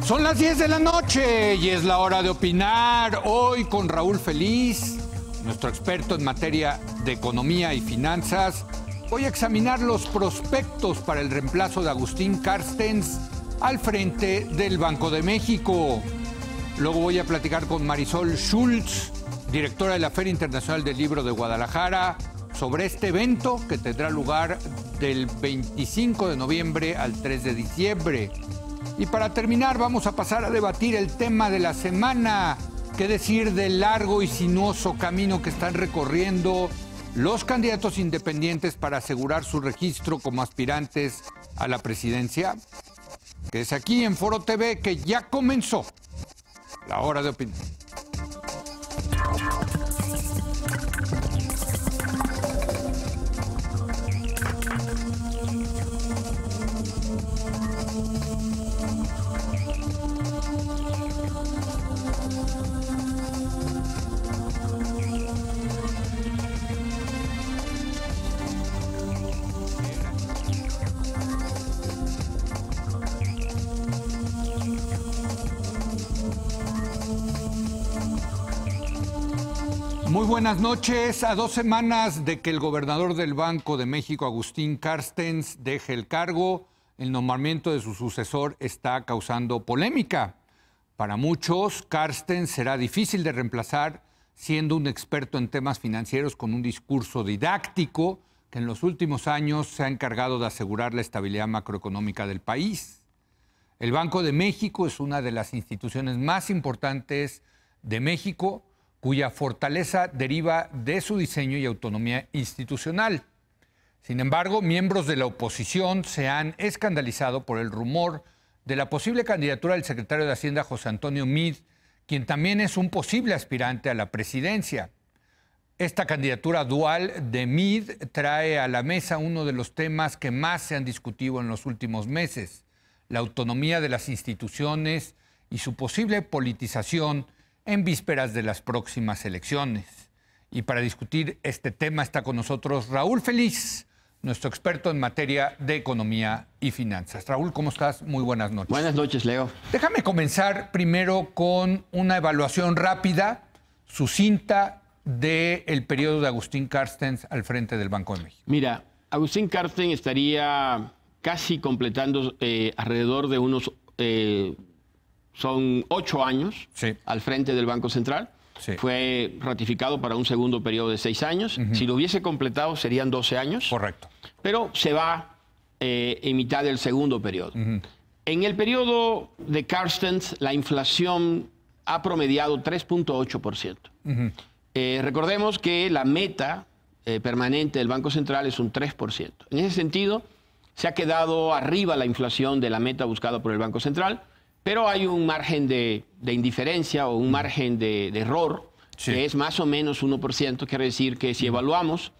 Son las 10 de la noche y es la hora de opinar. Hoy con Raúl Feliz, nuestro experto en materia de economía y finanzas. Voy a examinar los prospectos para el reemplazo de Agustín Carstens al frente del Banco de México. Luego voy a platicar con Marisol Schultz, directora de la Feria Internacional del Libro de Guadalajara, sobre este evento que tendrá lugar del 25 de noviembre al 3 de diciembre. Y para terminar, vamos a pasar a debatir el tema de la semana. ¿Qué decir del largo y sinuoso camino que están recorriendo los candidatos independientes para asegurar su registro como aspirantes a la presidencia? Que es aquí en Foro TV, que ya comenzó la hora de opinar. Muy buenas noches. A 2 semanas de que el gobernador del Banco de México, Agustín Carstens, deje el cargo, el nombramiento de su sucesor está causando polémica. Para muchos, Carstens será difícil de reemplazar, siendo un experto en temas financieros con un discurso didáctico que en los últimos años se ha encargado de asegurar la estabilidad macroeconómica del país. El Banco de México es una de las instituciones más importantes de México, cuya fortaleza deriva de su diseño y autonomía institucional. Sin embargo, miembros de la oposición se han escandalizado por el rumor de la posible candidatura del secretario de Hacienda, José Antonio Meade, quien también es un posible aspirante a la presidencia. Esta candidatura dual de Meade trae a la mesa uno de los temas que más se han discutido en los últimos meses: la autonomía de las instituciones y su posible politización en vísperas de las próximas elecciones. Y para discutir este tema está con nosotros Raúl Feliz, nuestro experto en materia de economía y finanzas. Raúl, ¿cómo estás? Muy buenas noches. Buenas noches, Leo. Déjame comenzar primero con una evaluación rápida, sucinta, del periodo de Agustín Carstens al frente del Banco de México. Mira, Agustín Carstens estaría casi completando alrededor de unos... son 8 años al frente del Banco Central. Sí. Fue ratificado para un segundo periodo de 6 años. Si lo hubiese completado serían 12 años. Correcto. Pero se va en mitad del segundo periodo. En el periodo de Carstens, la inflación ha promediado 3.8%. Recordemos que la meta permanente del Banco Central es un 3%. En ese sentido, se ha quedado arriba la inflación de la meta buscada por el Banco Central. Pero hay un margen de indiferencia o un margen de error, que es más o menos 1%. Quiere decir que si evaluamos,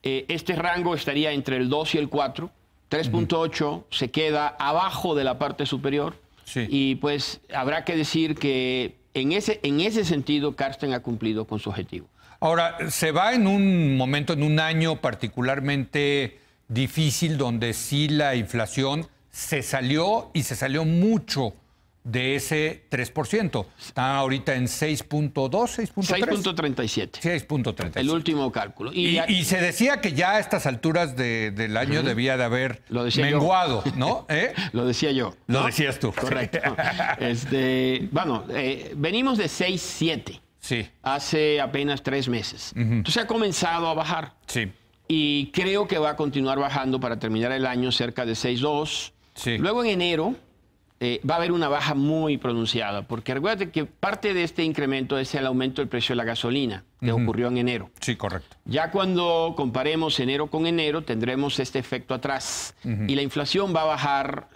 este rango estaría entre el 2 y el 4. 3.8 se queda abajo de la parte superior. Y pues habrá que decir que en ese sentido Carstens ha cumplido con su objetivo. Ahora, se va en un momento, en un año particularmente difícil, donde sí la inflación se salió y se salió mucho de ese 3%. Está ahorita en 6.2, 6.3. 6.37. 6.37. El último cálculo. Y se decía que ya a estas alturas del año debía de haber menguado, ¿no? Lo decía yo. Lo decías tú. Correcto. Bueno, venimos de 6.7. Sí. Hace apenas 3 meses. Entonces ha comenzado a bajar. Sí. Y creo que va a continuar bajando para terminar el año cerca de 6.2. Sí. Luego en enero va a haber una baja muy pronunciada, porque recuerda que parte de este incremento es el aumento del precio de la gasolina que ocurrió en enero. Sí, correcto. Ya cuando comparemos enero con enero tendremos este efecto atrás y la inflación va a bajar,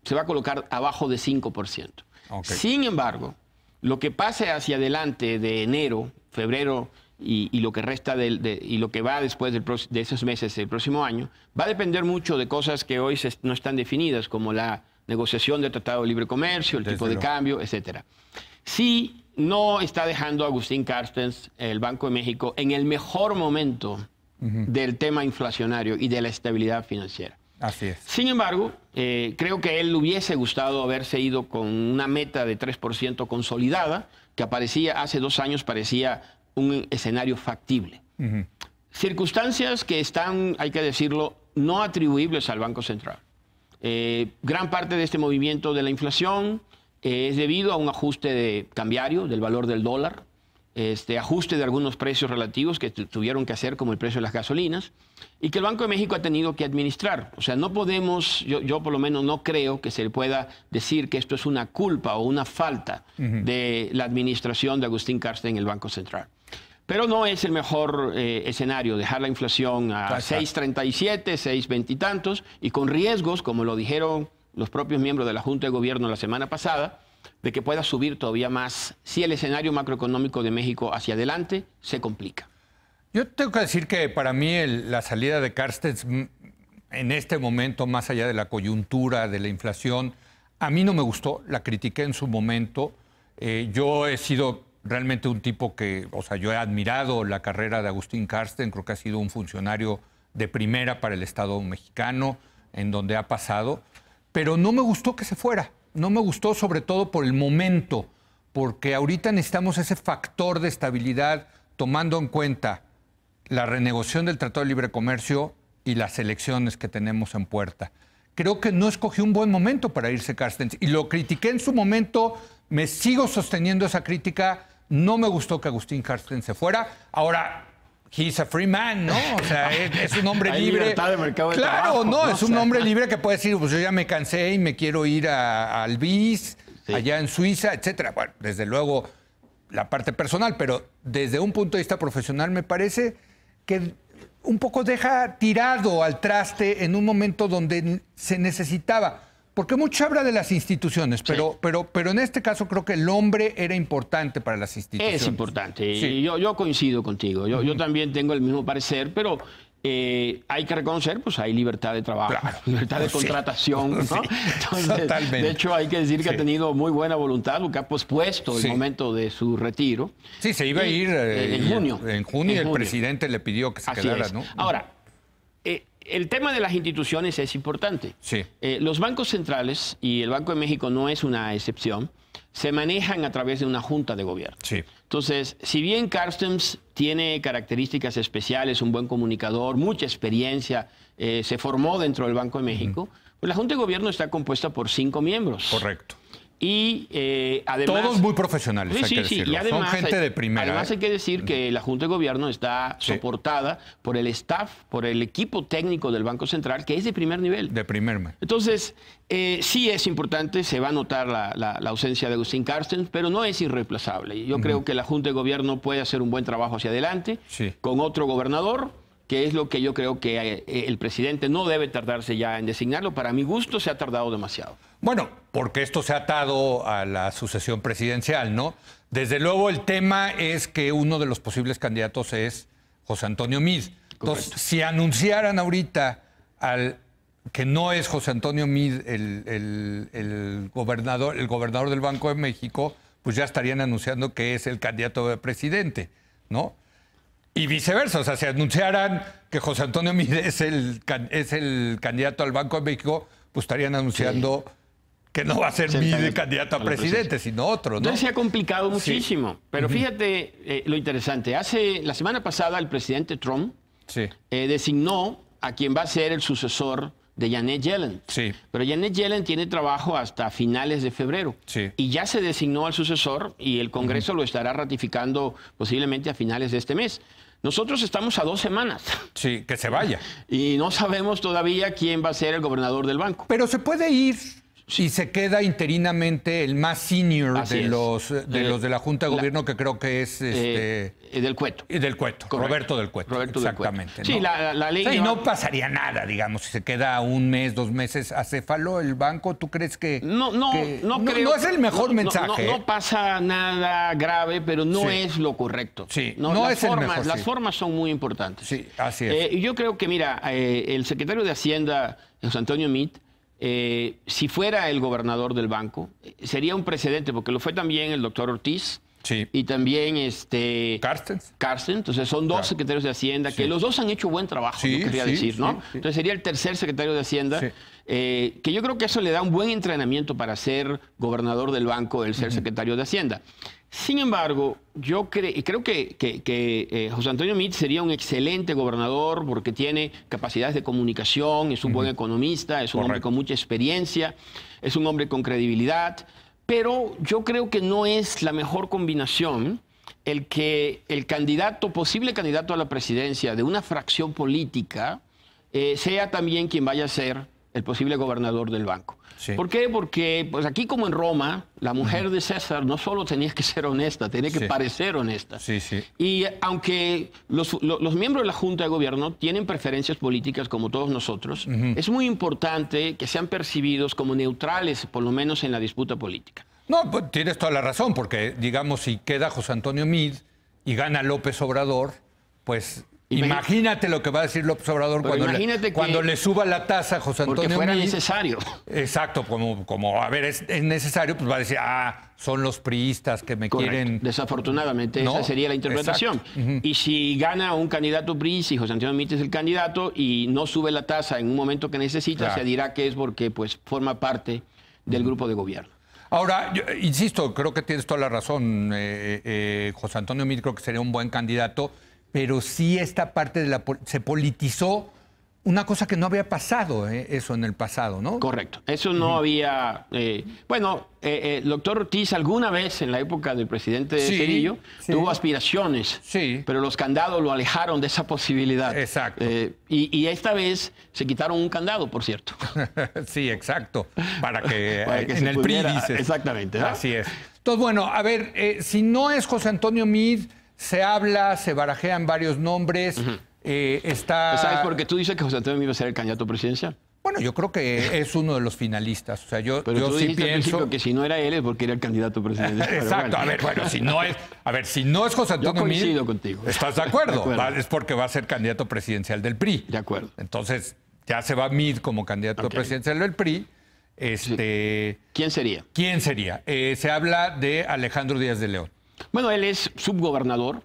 se va a colocar abajo de 5%. Okay. Sin embargo, lo que pase hacia adelante de enero, febrero y lo que resta y lo que va después de esos meses del próximo año, va a depender mucho de cosas que hoy no están definidas, como la negociación del Tratado de Libre Comercio, el tipo de cambio, etc. Sí, no está dejando a Agustín Carstens, el Banco de México, en el mejor momento del tema inflacionario y de la estabilidad financiera. Así es. Sin embargo, creo que él hubiese gustado haberse ido con una meta de 3% consolidada, que hace 2 años parecía un escenario factible. Circunstancias que están, hay que decirlo, no atribuibles al Banco Central. Gran parte de este movimiento de la inflación es debido a un ajuste cambiario del valor del dólar, ajuste de algunos precios relativos que tuvieron que hacer, como el precio de las gasolinas, y que el Banco de México ha tenido que administrar. O sea, no podemos, yo por lo menos no creo que se le pueda decir que esto es una culpa o una falta de la administración de Agustín Carstens en el Banco Central. Pero no es el mejor escenario, dejar la inflación a 6,37, 6,20 y tantos, y con riesgos, como lo dijeron los propios miembros de la Junta de Gobierno la semana pasada, de que pueda subir todavía más si el escenario macroeconómico de México hacia adelante se complica. Yo tengo que decir que para mí la salida de Carstens en este momento, más allá de la coyuntura, de la inflación, a mí no me gustó, la critiqué en su momento. Yo he sido realmente un tipo que, o sea, yo he admirado la carrera de Agustín Carstens, creo que ha sido un funcionario de primera para el Estado mexicano, en donde ha pasado, pero no me gustó que se fuera. No me gustó sobre todo por el momento, porque ahorita necesitamos ese factor de estabilidad tomando en cuenta la renegociación del Tratado de Libre Comercio y las elecciones que tenemos en puerta. Creo que no escogió un buen momento para irse Carstens y lo critiqué en su momento, me sigo sosteniendo esa crítica, no me gustó que Agustín Carstens se fuera. Ahora, he's a free man, ¿no? O sea, es un hombre libre. Libertad de mercado de trabajo, trabajo, ¿no? Es un hombre libre que puede decir, pues yo ya me cansé y me quiero ir al BIS, allá en Suiza, etcétera. Bueno, desde luego la parte personal, pero desde un punto de vista profesional me parece que un poco deja tirado al traste en un momento donde se necesitaba. Porque mucho habla de las instituciones, pero en este caso creo que el hombre era importante para las instituciones. Es importante, sí. Yo coincido contigo. Yo también tengo el mismo parecer, pero hay que reconocer, pues hay libertad de trabajo, libertad de contratación, ¿no? Sí, entonces, totalmente. De hecho, hay que decir que ha tenido muy buena voluntad, porque ha pospuesto el momento de su retiro. Sí, se iba a ir en junio. En junio el presidente le pidió que se quedara, ¿no? Ahora, el tema de las instituciones es importante. Sí. Los bancos centrales, y el Banco de México no es una excepción, se manejan a través de una junta de gobierno. Sí. Entonces, si bien Carstens tiene características especiales, un buen comunicador, mucha experiencia, se formó dentro del Banco de México, pues la junta de gobierno está compuesta por 5 miembros. Correcto. Y además... Todos muy profesionales, hay que decirlo. Y además, son gente de primera. Además hay que decir que la Junta de Gobierno está soportada por el staff, por el equipo técnico del Banco Central, que es de primer nivel. De primer nivel. Entonces, sí es importante, se va a notar la ausencia de Agustín Carstens, pero no es irreemplazable. Yo creo que la Junta de Gobierno puede hacer un buen trabajo hacia adelante con otro gobernador, que es lo que yo creo que el presidente no debe tardarse ya en designarlo. Para mi gusto se ha tardado demasiado. Bueno, porque esto se ha atado a la sucesión presidencial, ¿no? Desde luego el tema es que uno de los posibles candidatos es José Antonio Meade. Entonces, si anunciaran ahorita que no es José Antonio Meade el gobernador del Banco de México, pues ya estarían anunciando que es el candidato de presidente, ¿no? Y viceversa, o sea, si anunciaran que José Antonio Meade es el candidato al Banco de México, pues estarían anunciando que no va a ser Meade candidato a presidente, sino otro, ¿no? Entonces se ha complicado muchísimo. Pero fíjate lo interesante. La semana pasada el presidente Trump designó a quien va a ser el sucesor de Janet Yellen. Sí. Pero Janet Yellen tiene trabajo hasta finales de febrero. Sí. Y ya se designó al sucesor y el Congreso lo estará ratificando posiblemente a finales de este mes. Nosotros estamos a 2 semanas. Sí, que se vaya. Y no sabemos todavía quién va a ser el gobernador del banco. Pero se puede ir si se queda interinamente el más senior de los de la Junta de Gobierno, que creo que es... del Cueto. Y del Cueto, correcto. Roberto del Cueto. Roberto exactamente. Del Cueto. ¿no? Sí, la ley... O sea, y no pasaría nada, digamos, si se queda 1 mes, 2 meses acéfalo el banco. ¿Tú crees que...? No creo... No es el mejor mensaje. No pasa nada grave, pero no es lo correcto. Sí, no es el mejor. Las formas son muy importantes. Sí, así es. Y yo creo que, mira, el secretario de Hacienda, José Antonio Meade, si fuera el gobernador del banco, sería un precedente, porque lo fue también el doctor Ortiz, Sí. y también Carstens. Carstens. Entonces son dos secretarios de Hacienda, que los dos han hecho buen trabajo, yo quería decir, ¿no? Entonces sería el tercer secretario de Hacienda, que yo creo que eso le da un buen entrenamiento para ser gobernador del banco, el ser secretario de Hacienda. Sin embargo, yo creo que José Antonio Meade sería un excelente gobernador porque tiene capacidades de comunicación, es un buen economista, es un hombre con mucha experiencia, es un hombre con credibilidad, pero yo creo que no es la mejor combinación el que el posible candidato a la presidencia de una fracción política sea también quien vaya a ser el posible gobernador del banco. Sí. ¿Por qué? Porque pues aquí como en Roma, la mujer de César no solo tenía que ser honesta, tenía que parecer honesta. Y aunque los miembros de la Junta de Gobierno tienen preferencias políticas como todos nosotros, es muy importante que sean percibidos como neutrales, por lo menos en la disputa política. No, pues tienes toda la razón, porque digamos, si queda José Antonio Meade y gana López Obrador, pues... Imagínate lo que va a decir López Obrador cuando le suba la tasa a José Antonio Meade. Porque fuera necesario. Exacto, como a ver, es necesario, pues va a decir, son los priistas que me quieren... Desafortunadamente, esa sería la interpretación. Y si gana un candidato priista y José Antonio Meade es el candidato y no sube la tasa en un momento que necesita, se dirá que es porque pues, forma parte del grupo de gobierno. Ahora, yo, insisto, creo que tienes toda la razón. José Antonio Meade creo que sería un buen candidato, pero sí esta parte se politizó una cosa que no había pasado, eso en el pasado, ¿no? Correcto. Eso no había... el doctor Ortiz alguna vez en la época del presidente Cedillo tuvo aspiraciones, pero los candados lo alejaron de esa posibilidad. Exacto. Y esta vez se quitaron un candado, por cierto. Sí, exacto. Para que en el PRI dices. Exactamente. ¿No? Así es. Entonces, bueno, a ver, si no es José Antonio Meade, se habla, se barajean varios nombres. ¿Sabes por qué tú dices que José Antonio Meade va a ser el candidato presidencial? Bueno, yo creo que es uno de los finalistas. O sea, yo tú sí dijiste al pienso principio que si no era él es porque era el candidato presidencial. Exacto. Si no es José Antonio Meade, yo coincido contigo. ¿Estás de acuerdo? Es porque va a ser candidato presidencial del PRI. De acuerdo. Entonces, ya se va Meade como candidato presidencial del PRI. ¿Quién sería? ¿Quién sería? Se habla de Alejandro Díaz de León. Bueno, él es subgobernador.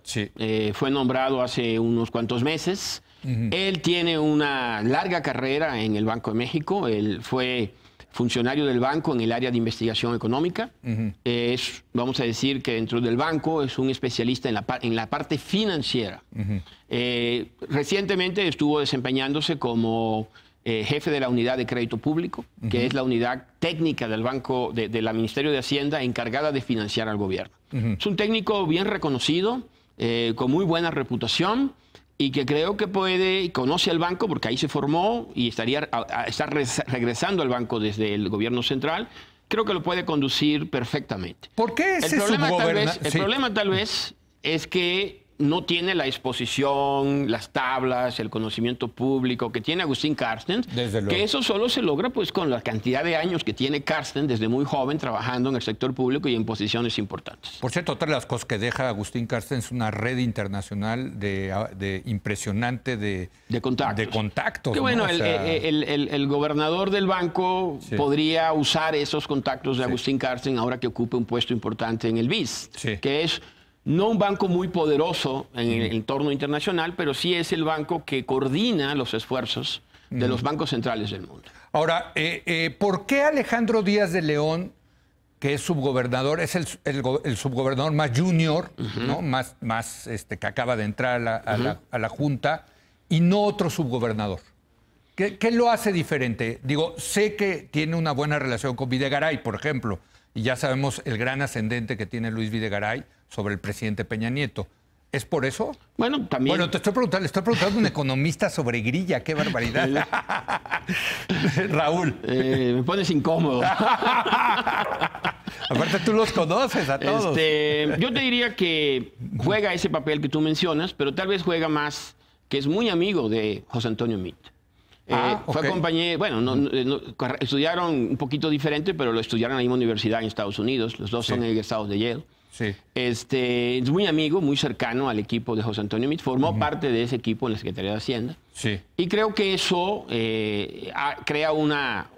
Fue nombrado hace unos cuantos meses. Él tiene una larga carrera en el Banco de México. Él fue funcionario del banco en el área de investigación económica. Vamos a decir que dentro del banco es un especialista en la parte financiera. Recientemente estuvo desempeñándose como jefe de la unidad de crédito público, que es la unidad técnica del banco, de la Ministerio de Hacienda, encargada de financiar al gobierno. Es un técnico bien reconocido, con muy buena reputación, y que creo que conoce al banco porque ahí se formó y está regresando al banco desde el gobierno central. Creo que lo puede conducir perfectamente. ¿Por qué ese el problema tal vez es que no tiene la exposición, las tablas, el conocimiento público que tiene Agustín Carstens, que eso solo se logra pues con la cantidad de años que tiene Carstens desde muy joven trabajando en el sector público y en posiciones importantes. Por cierto, otra de las cosas que deja Agustín Carstens es una red internacional impresionante de contactos. Que bueno, el gobernador del banco podría usar esos contactos de Agustín Carstens ahora que ocupe un puesto importante en el BIS, que es no un banco muy poderoso en el entorno internacional, pero sí es el banco que coordina los esfuerzos de los bancos centrales del mundo. Ahora, ¿por qué Alejandro Díaz de León, que es subgobernador, es el subgobernador más junior, ¿no? más que acaba de entrar a la Junta, y no otro subgobernador? ¿Qué lo hace diferente? Digo, sé que tiene una buena relación con Videgaray, por ejemplo, y ya sabemos el gran ascendente que tiene Luis Videgaray sobre el presidente Peña Nieto. ¿Es por eso? Bueno, también... Bueno, le estoy preguntando a un economista sobre grilla. ¡Qué barbaridad! Raúl. Me pones incómodo. Aparte, tú los conoces a todos. Yo te diría que juega ese papel que tú mencionas, pero tal vez juega más, que es muy amigo de José Antonio Meade. Fue compañero, bueno, estudiaron un poquito diferente, pero lo estudiaron en la misma universidad en Estados Unidos. Los dos son egresados de Yale. Es muy amigo, muy cercano al equipo de José Antonio Meade. Formó parte de ese equipo en la Secretaría de Hacienda. Y creo que eso crea una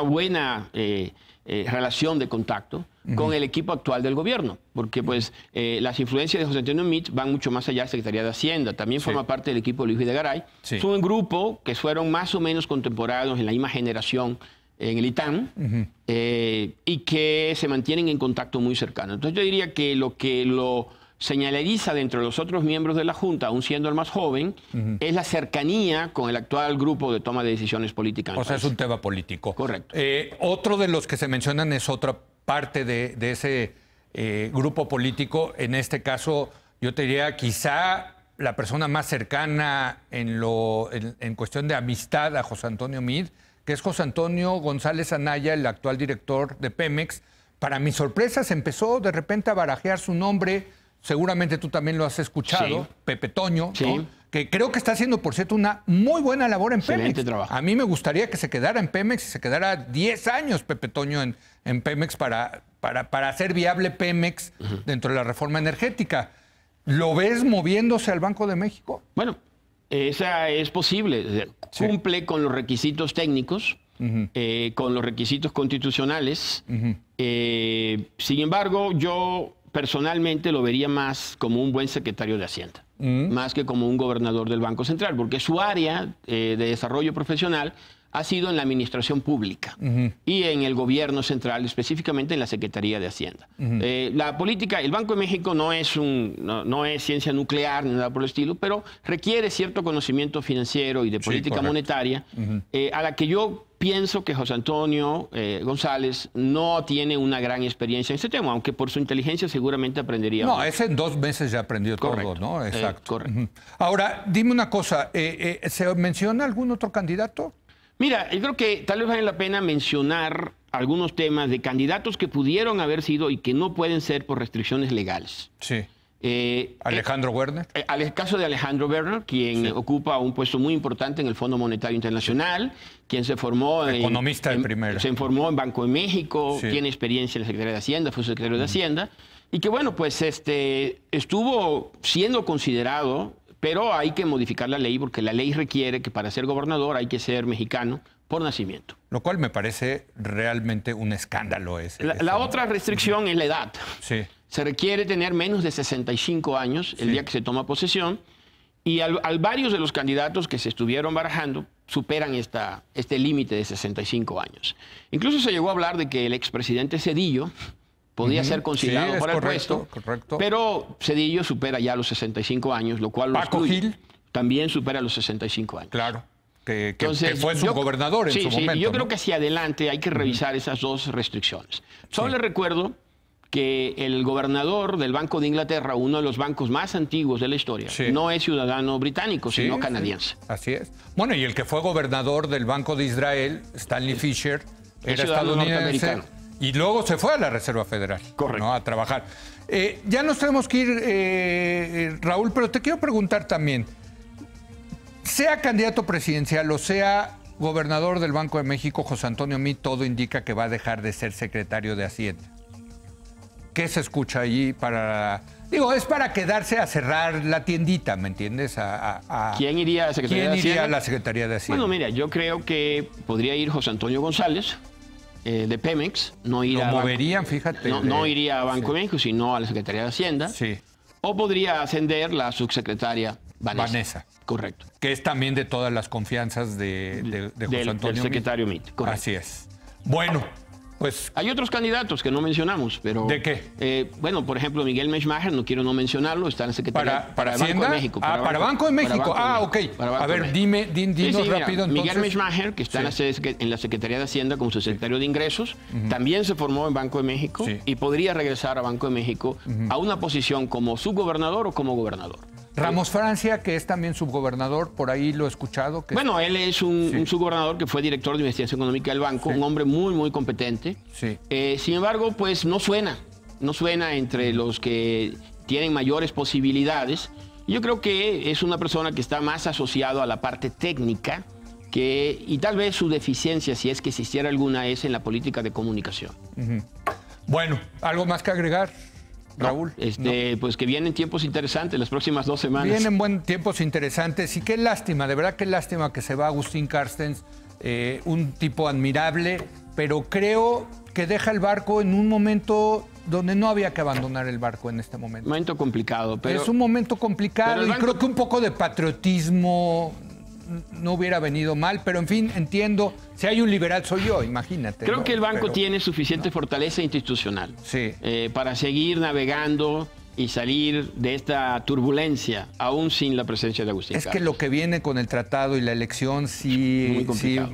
buena relación de contacto con el equipo actual del gobierno, porque pues las influencias de José Antonio Meade van mucho más allá de la Secretaría de Hacienda. También forma parte del equipo de Luis Videgaray. Es un grupo que fueron más o menos contemporáneos en la misma generación en el ITAM y que se mantienen en contacto muy cercano. Entonces yo diría que lo señalariza dentro de los otros miembros de la Junta, aún siendo el más joven, es la cercanía con el actual grupo de toma de decisiones políticas. O sea, es un tema político. Correcto. Otro de los que se mencionan es otra parte de ese grupo político. En este caso, yo te diría quizá la persona más cercana en cuestión de amistad a José Antonio Meade, que es José Antonio González Anaya, el actual director de Pemex. Para mi sorpresa, se empezó de repente a barajear su nombre. Seguramente tú también lo has escuchado, Pepe Toño, ¿no? Que creo que está haciendo, por cierto, una muy buena labor en Pemex. Trabajo. A mí me gustaría que se quedara en Pemex y se quedara 10 años Pepe Toño en Pemex para hacer viable Pemex dentro de la reforma energética. ¿Lo ves moviéndose al Banco de México? Bueno, esa es posible. Cumple con los requisitos técnicos, con los requisitos constitucionales. Sin embargo, yo personalmente lo vería más como un buen secretario de Hacienda, más que como un gobernador del Banco Central, porque su área de desarrollo profesional ha sido en la administración pública y en el gobierno central, específicamente en la Secretaría de Hacienda. La política, el Banco de México no es ciencia nuclear ni nada por el estilo, pero requiere cierto conocimiento financiero y de política monetaria, a la que yo pienso que José Antonio González no tiene una gran experiencia en ese tema, aunque por su inteligencia seguramente aprendería. No, ese en 2 meses ya aprendió todo, ¿no? Exacto. Correcto. Ahora, dime una cosa, ¿se menciona algún otro candidato? Mira, yo creo que tal vez vale la pena mencionar algunos temas de candidatos que pudieron haber sido y que no pueden ser por restricciones legales. Sí. Alejandro Werner. El caso de Alejandro Werner, quien ocupa un puesto muy importante en el Fondo Monetario Internacional, quien se formó economista de primera. Se formó en Banco de México, tiene experiencia en la Secretaría de Hacienda, fue secretario de Hacienda, y que bueno, pues estuvo siendo considerado, pero hay que modificar la ley porque la ley requiere que para ser gobernador hay que ser mexicano por nacimiento. Lo cual me parece realmente un escándalo. La otra restricción es la edad. Sí. Se requiere tener menos de 65 años el día que se toma posesión y varios de los candidatos que se estuvieron barajando superan este límite de 65 años. Incluso se llegó a hablar de que el expresidente Zedillo podía ser considerado para el puesto, pero Zedillo supera ya los 65 años, lo cual Paco Gil también supera los 65 años. Claro. Entonces, que fue su gobernador en su momento. Yo creo que hacia adelante hay que revisar esas 2 restricciones. Solo les recuerdo que el gobernador del Banco de Inglaterra, uno de los bancos más antiguos de la historia, no es ciudadano británico, sino canadiense. Así es. Bueno, y el que fue gobernador del Banco de Israel, Stanley Fischer, era estadounidense y luego se fue a la Reserva Federal. Correcto. ¿No? A trabajar. Ya nos tenemos que ir, Raúl, pero te quiero preguntar también, sea candidato presidencial o sea gobernador del Banco de México, José Antonio Meade, todo indica que va a dejar de ser secretario de Hacienda. ¿Qué se escucha allí para...? Digo, es para quedarse a cerrar la tiendita, ¿me entiendes? ¿Quién iría a la Secretaría de Hacienda? ¿Quién iría a la Secretaría de Hacienda? Bueno, mira, yo creo que podría ir José Antonio González, de Pemex. No iría lo moverían, fíjate. No iría a Banco de México, sino a la Secretaría de Hacienda. Sí. O podría ascender la subsecretaria Vanessa. Correcto. Que es también de todas las confianzas de José Antonio del secretario Meade. Correcto. Así es. Bueno, pues... Hay otros candidatos que no mencionamos, pero... ¿De qué? Bueno, por ejemplo, Miguel Meshmacher, no quiero no mencionarlo, está en la Secretaría... ¿Para Banco de México. Para Banco de México. Ok. A ver, dinos rápido entonces. Miguel Meshmacher, que está en la Secretaría de Hacienda como su secretario de Ingresos, también se formó en Banco de México y podría regresar a Banco de México a una posición como subgobernador o como gobernador. Ramos Francia, que es también subgobernador, por ahí lo he escuchado. Bueno, él es un subgobernador que fue director de investigación económica del banco, un hombre muy, muy competente. Sin embargo, pues no suena entre los que tienen mayores posibilidades. Yo creo que es una persona que está más asociado a la parte técnica y tal vez su deficiencia, si es que existiera alguna, es en la política de comunicación. Bueno, ¿algo más que agregar? Raúl. Pues que vienen tiempos interesantes las próximas 2 semanas. Vienen tiempos interesantes y qué lástima, de verdad qué lástima que se va Agustín Carstens, un tipo admirable, pero creo que deja el barco en un momento donde no había que abandonar el barco en este momento. Momento complicado. Pero, es un momento complicado y banco... creo que un poco de patriotismo no hubiera venido mal, pero en fin, entiendo, si hay un liberal soy yo, imagínate. Creo ¿no? que el banco pero, tiene suficiente fortaleza institucional para seguir navegando y salir de esta turbulencia, aún sin la presencia de Agustín Carstens. Que lo que viene con el tratado y la elección sí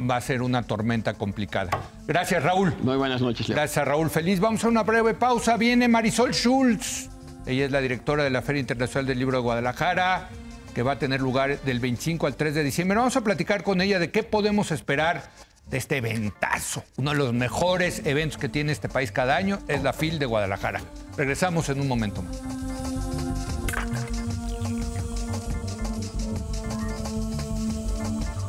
va a ser una tormenta complicada. Gracias, Raúl. Muy buenas noches, Leo. Gracias, Raúl. Feliz. Vamos a una breve pausa. Viene Marisol Schultz. Ella es la directora de la Feria Internacional del Libro de Guadalajara, que va a tener lugar del 25 al 3 de diciembre. Vamos a platicar con ella de qué podemos esperar de este eventazo. Uno de los mejores eventos que tiene este país cada año es la FIL de Guadalajara. Regresamos en un momento más.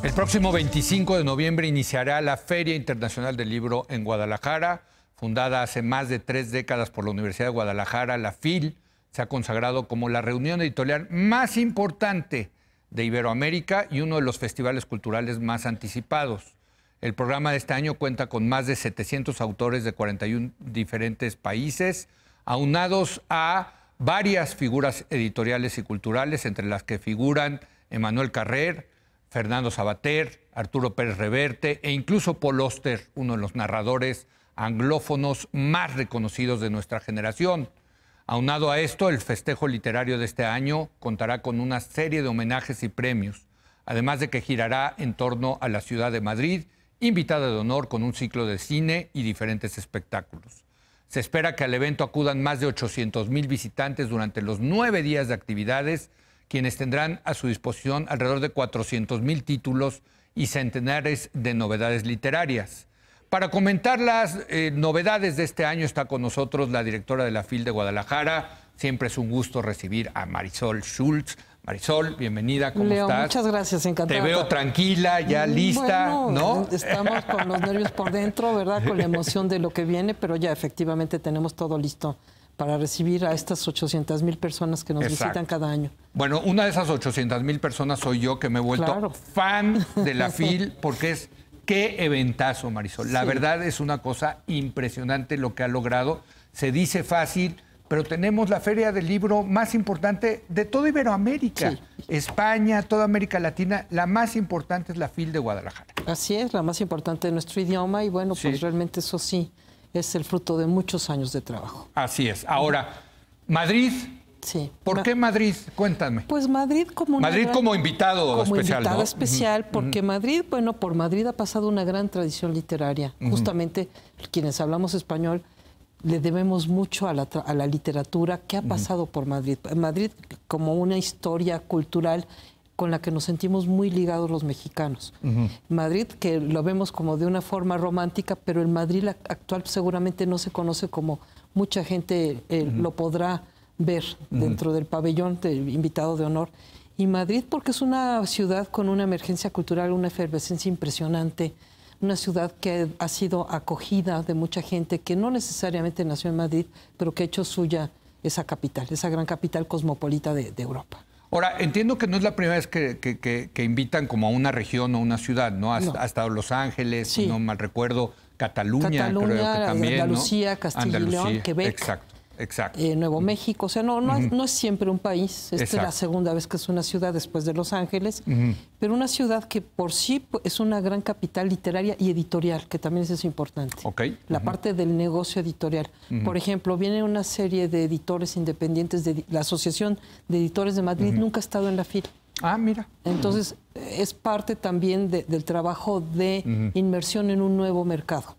El próximo 25 de noviembre iniciará la Feria Internacional del Libro en Guadalajara. Fundada hace más de 3 décadas por la Universidad de Guadalajara, la FIL se ha consagrado como la reunión editorial más importante de Iberoamérica y uno de los festivales culturales más anticipados. El programa de este año cuenta con más de 700 autores de 41 diferentes países, aunados a varias figuras editoriales y culturales, entre las que figuran Emmanuel Carrer, Fernando Sabater, Arturo Pérez Reverte e incluso Paul Auster, uno de los narradores anglófonos más reconocidos de nuestra generación. Aunado a esto, el festejo literario de este año contará con una serie de homenajes y premios, además de que girará en torno a la ciudad de Madrid, invitada de honor con un ciclo de cine y diferentes espectáculos. Se espera que al evento acudan más de 800,000 visitantes durante los 9 días de actividades, quienes tendrán a su disposición alrededor de 400,000 títulos y centenares de novedades literarias. Para comentar las novedades de este año está con nosotros la directora de la FIL de Guadalajara. Siempre es un gusto recibir a Marisol Schultz. Marisol, bienvenida, ¿cómo Leo, estás? Muchas gracias, encantada. Te veo tranquila, ya lista, bueno, ¿no? Estamos con los nervios por dentro, ¿verdad? Con la emoción de lo que viene, pero ya efectivamente tenemos todo listo para recibir a estas 800,000 personas que nos visitan cada año. Bueno, una de esas 800,000 personas soy yo, que me he vuelto fan de la FIL, porque es qué eventazo, Marisol. La verdad es una cosa impresionante lo que ha logrado. Se dice fácil, pero tenemos la feria del libro más importante de toda Iberoamérica. Sí. España, toda América Latina, la más importante es la FIL de Guadalajara. Así es, la más importante de nuestro idioma y bueno, pues realmente eso sí es el fruto de muchos años de trabajo. Así es. Ahora, Madrid. Sí. ¿Por qué Madrid? Cuéntame. Pues Madrid como como invitado especial, invitado ¿no? especial, porque Madrid, bueno, por Madrid ha pasado una gran tradición literaria. Justamente quienes hablamos español le debemos mucho a la literatura que ha pasado por Madrid. Madrid como una historia cultural con la que nos sentimos muy ligados los mexicanos. Madrid, que lo vemos como de una forma romántica, pero el Madrid actual seguramente no se conoce como mucha gente lo podrá ver dentro del pabellón de invitado de honor. Y Madrid porque es una ciudad con una emergencia cultural, una efervescencia impresionante, una ciudad que ha sido acogida de mucha gente que no necesariamente nació en Madrid, pero que ha hecho suya esa capital, esa gran capital cosmopolita de Europa. Ahora, entiendo que no es la primera vez que invitan como a una región o una ciudad, ¿no? Ha estado Los Ángeles, si no mal recuerdo, Cataluña creo que también, Andalucía, ¿no? Castilla y León, Quebec. Exacto. Nuevo México, o sea, no es siempre un país. Esta es la segunda vez que es una ciudad después de Los Ángeles, pero una ciudad que por sí es una gran capital literaria y editorial, que también es importante. La parte del negocio editorial. Por ejemplo, viene una serie de editores independientes de la Asociación de Editores de Madrid, nunca ha estado en la FIL. Ah, mira. Entonces, es parte también del trabajo de inmersión en un nuevo mercado.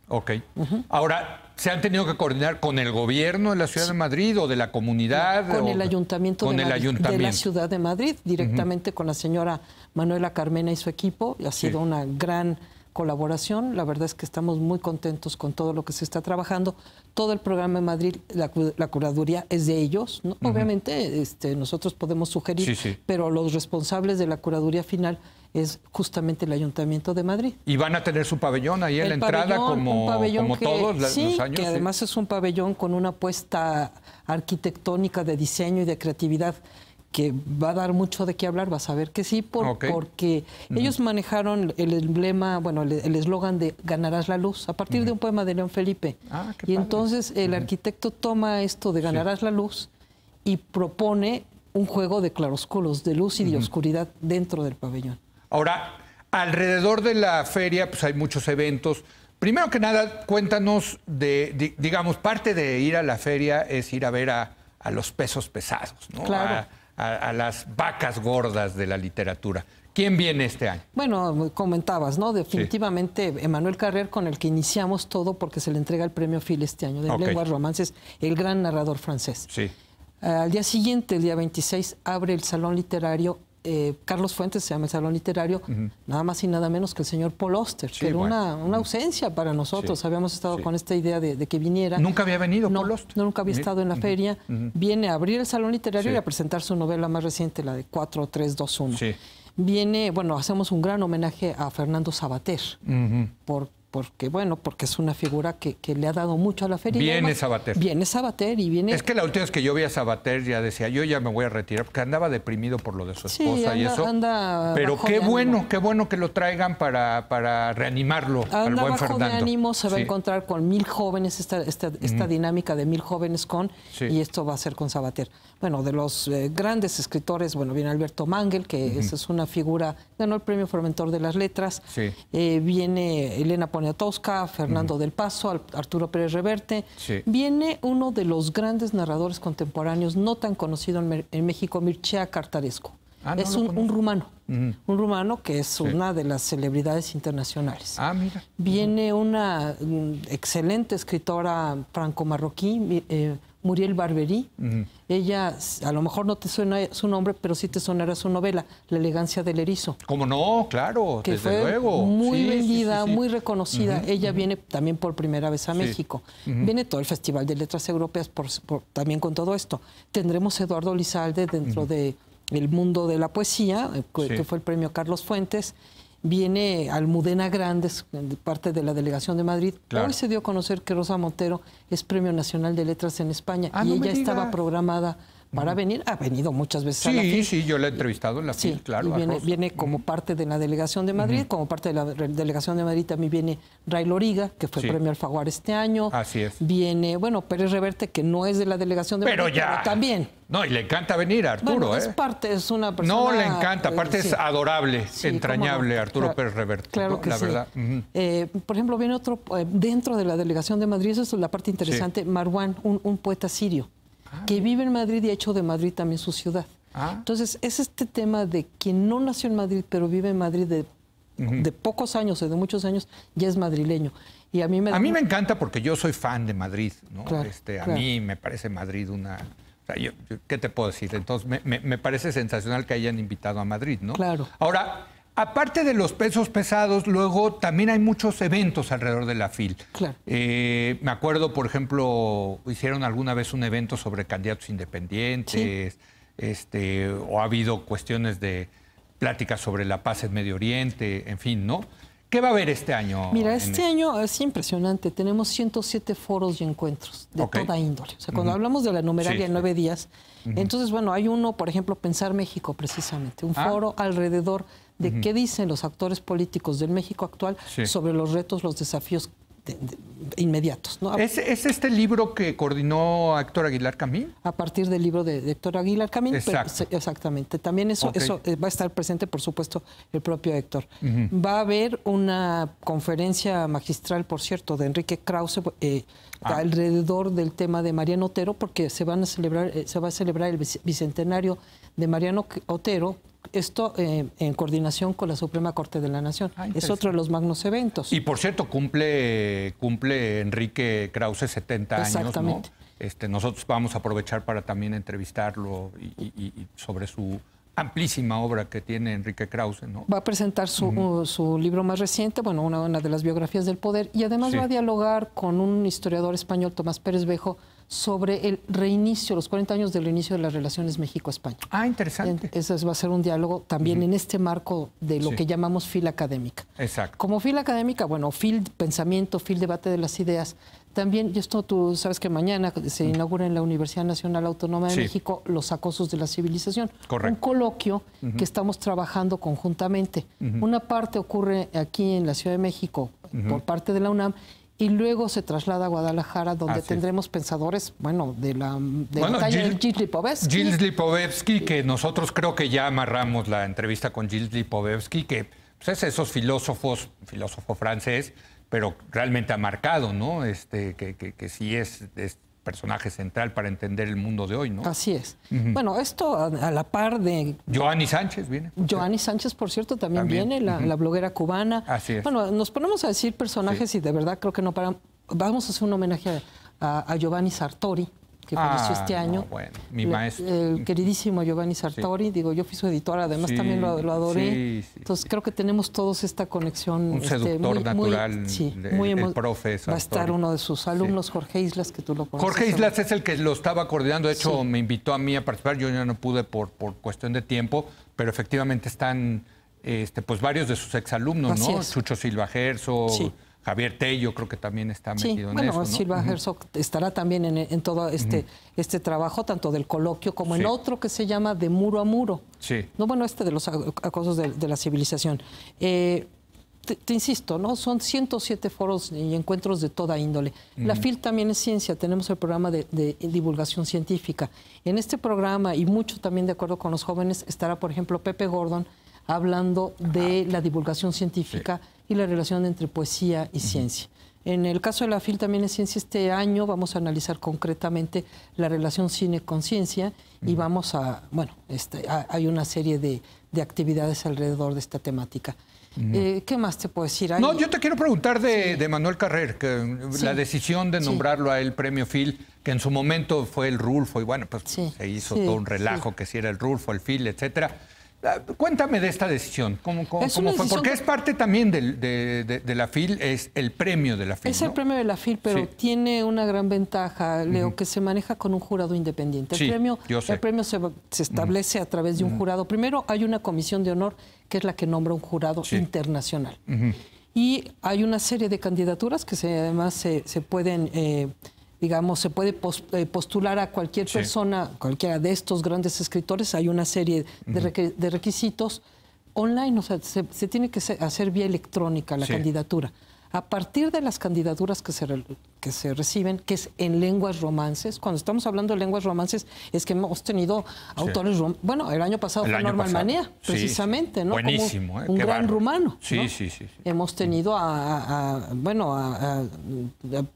Ahora, ¿se han tenido que coordinar con el gobierno de la Ciudad de Madrid o de la comunidad? Con el ayuntamiento de la Ciudad de Madrid, directamente con la señora Manuela Carmena y su equipo. Ha sido una gran colaboración. La verdad es que estamos muy contentos con todo lo que se está trabajando. Todo el programa de Madrid, la curaduría es de ellos, ¿no? Obviamente nosotros podemos sugerir, pero los responsables de la curaduría final es justamente el Ayuntamiento de Madrid. ¿Y van a tener su pabellón ahí en la entrada como todos los años? Que además es un pabellón con una apuesta arquitectónica de diseño y de creatividad que va a dar mucho de qué hablar, vas a ver que sí, porque ellos manejaron el emblema, bueno, el eslogan de ganarás la luz, a partir de un poema de León Felipe. Y entonces el arquitecto toma esto de ganarás la luz y propone un juego de claroscuros, de luz y de oscuridad dentro del pabellón. Ahora, alrededor de la feria, pues hay muchos eventos. Primero que nada, cuéntanos digamos, parte de ir a la feria es ir a ver a los pesos pesados, ¿no? Claro. A las vacas gordas de la literatura. ¿Quién viene este año? Bueno, comentabas, ¿no? Definitivamente Emmanuel Carrère, con el que iniciamos todo porque se le entrega el premio Phil este año de lenguas romances, el gran narrador francés. Sí. Al día siguiente, el día 26, abre el Salón Literario, Carlos Fuentes se llama el Salón Literario, nada más y nada menos que el señor Paul Auster, que era una ausencia para nosotros. Habíamos estado con esta idea de que viniera. ¿Nunca había venido Paul Auster? No, nunca había estado en la feria. Viene a abrir el Salón Literario y a presentar su novela más reciente, la de 4321. Viene, bueno, hacemos un gran homenaje a Fernando Savater, porque es una figura que le ha dado mucho a la feria. Viene Savater. Viene Savater y viene... Es que la última vez que yo vi a Savater ya decía, yo ya me voy a retirar, porque andaba deprimido por lo de su esposa y eso. Pero qué bueno que lo traigan para reanimarlo al buen Fernando. Anda bajo de ánimo, se va a encontrar con 1000 jóvenes, esta dinámica de 1000 jóvenes y esto va a ser con Savater. Bueno, de los grandes escritores, bueno, viene Alberto Mangel, que esa es una figura, ganó el premio Formentor de las Letras. Viene Elena Poniatowska, Fernando del Paso, Arturo Pérez Reverte. Viene uno de los grandes narradores contemporáneos, no tan conocido en México, Mircea Cartarescu. Es un rumano, un rumano que es una de las celebridades internacionales. Mira. Viene una excelente escritora franco-marroquí, Muriel Barberí. Ella, a lo mejor no te suena su nombre, pero sí te sonará su novela, La elegancia del erizo. ¿Cómo no? Claro, que desde fue luego. Muy vendida, muy reconocida. Ella viene también por primera vez a México. Viene todo el Festival de Letras Europeas también con todo esto. Tendremos Eduardo Lizalde dentro de el mundo de la poesía, que fue el premio Carlos Fuentes. Viene Almudena Grandes, parte de la Delegación de Madrid. Hoy se dio a conocer que Rosa Montero es Premio Nacional de Letras en España y ella estaba programada para venir. Ha venido muchas veces a la FIL. Sí, yo la he entrevistado en la FIL, claro. Y viene como parte de la Delegación de Madrid. Como parte de la Delegación de Madrid también viene Ray Loriga, que fue Premio Alfaguara este año. Así es. Viene, bueno, Pérez Reverte, que no es de la Delegación de Madrid, pero también. No, y le encanta venir a Arturo, es parte, es una persona... No, le encanta, aparte es adorable, entrañable, Arturo Pérez Reverte. Claro que la verdad. Por ejemplo, viene otro, dentro de la Delegación de Madrid, eso es la parte interesante, Marwan, un poeta sirio, que vive en Madrid y ha hecho de Madrid también su ciudad. Entonces, es este tema de quien no nació en Madrid, pero vive en Madrid de pocos años o de muchos años, ya es madrileño. Y a mí me encanta porque yo soy fan de Madrid, ¿no? A mí me parece Madrid una... ¿Qué te puedo decir? Entonces, me parece sensacional que hayan invitado a Madrid, ¿no? Claro. Ahora, aparte de los pesos pesados, luego también hay muchos eventos alrededor de la FIL. Claro. Me acuerdo, por ejemplo, hicieron alguna vez un evento sobre candidatos independientes, o ha habido cuestiones de pláticas sobre la paz en Medio Oriente, en fin, ¿no? ¿Qué va a haber este año? Mira, este año es impresionante. Tenemos 107 foros y encuentros de toda índole. O sea, cuando hablamos de la numeralia en 9 días, entonces, bueno, hay uno, por ejemplo, Pensar México, precisamente. Un foro alrededor de qué dicen los actores políticos del México actual sobre los retos, los desafíos inmediatos, ¿no? ¿Es este libro que coordinó Héctor Aguilar Camín? A partir del libro de Héctor Aguilar Camín. Exacto. Exactamente. También eso va a estar presente, por supuesto, el propio Héctor. Va a haber una conferencia magistral, por cierto, de Enrique Krause alrededor del tema de Mariano Otero, porque se va a celebrar el bicentenario de Mariano Otero. Esto en coordinación con la Suprema Corte de la Nación. Es otro de los magnos eventos. Y por cierto, cumple Enrique Krause 70 años. Exactamente. ¿No? Nosotros vamos a aprovechar para también entrevistarlo y sobre su amplísima obra que tiene Enrique Krause, ¿no? Va a presentar su libro más reciente, bueno, una de las biografías del poder, y además va a dialogar con un historiador español, Tomás Pérez Bejo, sobre el reinicio, los 40 años del reinicio de las relaciones México-España. Interesante. Eso va a ser un diálogo también en este marco de lo que llamamos fila académica. Exacto. Como fila académica, bueno, fil pensamiento, fil debate de las ideas, También, y esto tú sabes que mañana se inaugura en la Universidad Nacional Autónoma de México los acosos de la civilización. Correcto. Un coloquio que estamos trabajando conjuntamente. Una parte ocurre aquí en la Ciudad de México por parte de la UNAM y luego se traslada a Guadalajara, donde tendremos pensadores, bueno, de la talla de Gilles Lipovetsky. Gilles Lipovetsky, que nosotros creo que ya amarramos la entrevista con Gilles Lipovetsky, que pues, es esos filósofo francés, pero realmente ha marcado, ¿no? Que sí es personaje central para entender el mundo de hoy, ¿no? Así es. Bueno, esto a la par de... Joanny Sánchez viene. Joanny Sánchez, por cierto, también viene, la bloguera cubana. Así es. Bueno, nos ponemos a decir personajes y de verdad creo que no paran. Vamos a hacer un homenaje a Giovanni Sartori, que falleció este año. Bueno, mi maestro. El queridísimo Giovanni Sartori, digo, yo fui su editora, además también lo adoré. Entonces creo que tenemos todos esta conexión. Un seductor natural, el profe Sartori. Va a estar uno de sus alumnos, Jorge Islas, que tú lo conoces. Jorge Islas es el que lo estaba coordinando, de hecho me invitó a mí a participar, yo ya no pude por cuestión de tiempo, pero efectivamente están pues varios de sus exalumnos, ¿no? Chucho Silva Herzog, Javier Tello creo que también está metido en eso, ¿no? Silva Herzog estará también en todo este trabajo, tanto del coloquio como en otro que se llama De Muro a Muro. No, bueno, de los acosos de la civilización. Te insisto, ¿no? Son 107 foros y encuentros de toda índole. La FIL también es ciencia, tenemos el programa de divulgación científica. En este programa, y mucho también de acuerdo con los jóvenes, estará, por ejemplo, Pepe Gordon hablando de la divulgación científica y la relación entre poesía y ciencia. En el caso de la FIL también es ciencia. Este año vamos a analizar concretamente la relación cine con ciencia y vamos a, bueno, hay una serie de actividades alrededor de esta temática. ¿Qué más te puedo decir? No, yo te quiero preguntar de Manuel Carrer, que la decisión de nombrarlo a él premio Phil, que en su momento fue el Rulfo, y bueno, pues se hizo todo un relajo, que si era el Rulfo, el Phil, etcétera. Cuéntame de esta decisión, ¿cómo fue? Porque es parte también de la FIL, es el premio de la FIL. Es el premio de la FIL, pero tiene una gran ventaja, Leo, que se maneja con un jurado independiente. El premio se establece a través de un jurado. Primero hay una comisión de honor, que es la que nombra un jurado internacional. Y hay una serie de candidaturas que además se pueden... digamos, se puede postular a cualquier persona, cualquiera de estos grandes escritores. Hay una serie de requisitos online, o sea, se tiene que hacer vía electrónica la candidatura. A partir de las candidaturas que se reciben, que es en lenguas romances, cuando estamos hablando de lenguas romances, es que hemos tenido autores, bueno, el año pasado fue Norman Manea, precisamente, ¿no? Buenísimo, como un gran rumano. Sí. Hemos tenido a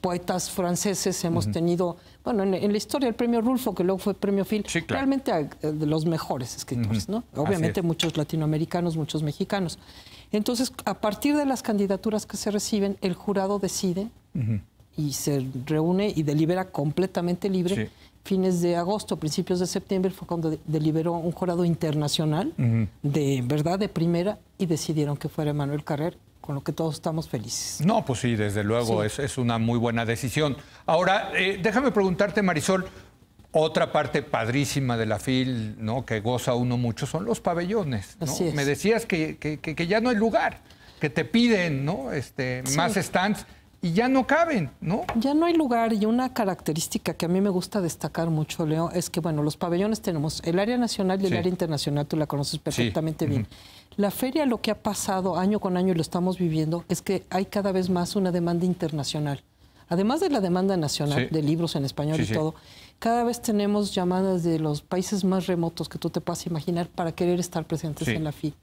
poetas franceses, hemos tenido, bueno, en la historia el premio Rulfo, que luego fue premio Phil, realmente de los mejores escritores, ¿no? Obviamente muchos latinoamericanos, muchos mexicanos. Entonces, a partir de las candidaturas que se reciben, el jurado decide y se reúne y delibera completamente libre. Fines de agosto, principios de septiembre fue cuando deliberó un jurado internacional de verdad de primera y decidieron que fuera Manuel Carrer, con lo que todos estamos felices. No, pues sí, desde luego es una muy buena decisión. Ahora, déjame preguntarte, Marisol, otra parte padrísima de la FIL, ¿no?, que goza uno mucho, son los pabellones, ¿no? Así es. Me decías que ya no hay lugar, que te piden, ¿no?, más stands y ya no caben, ¿no? Ya no hay lugar, y una característica que a mí me gusta destacar mucho, Leo, es que, bueno, los pabellones tenemos el área nacional y el área internacional, tú la conoces perfectamente bien. La feria, lo que ha pasado año con año, y lo estamos viviendo, es que hay cada vez más una demanda internacional. Además de la demanda nacional de libros en español y todo, cada vez tenemos llamadas de los países más remotos que tú te puedas imaginar para querer estar presentes en la FIL.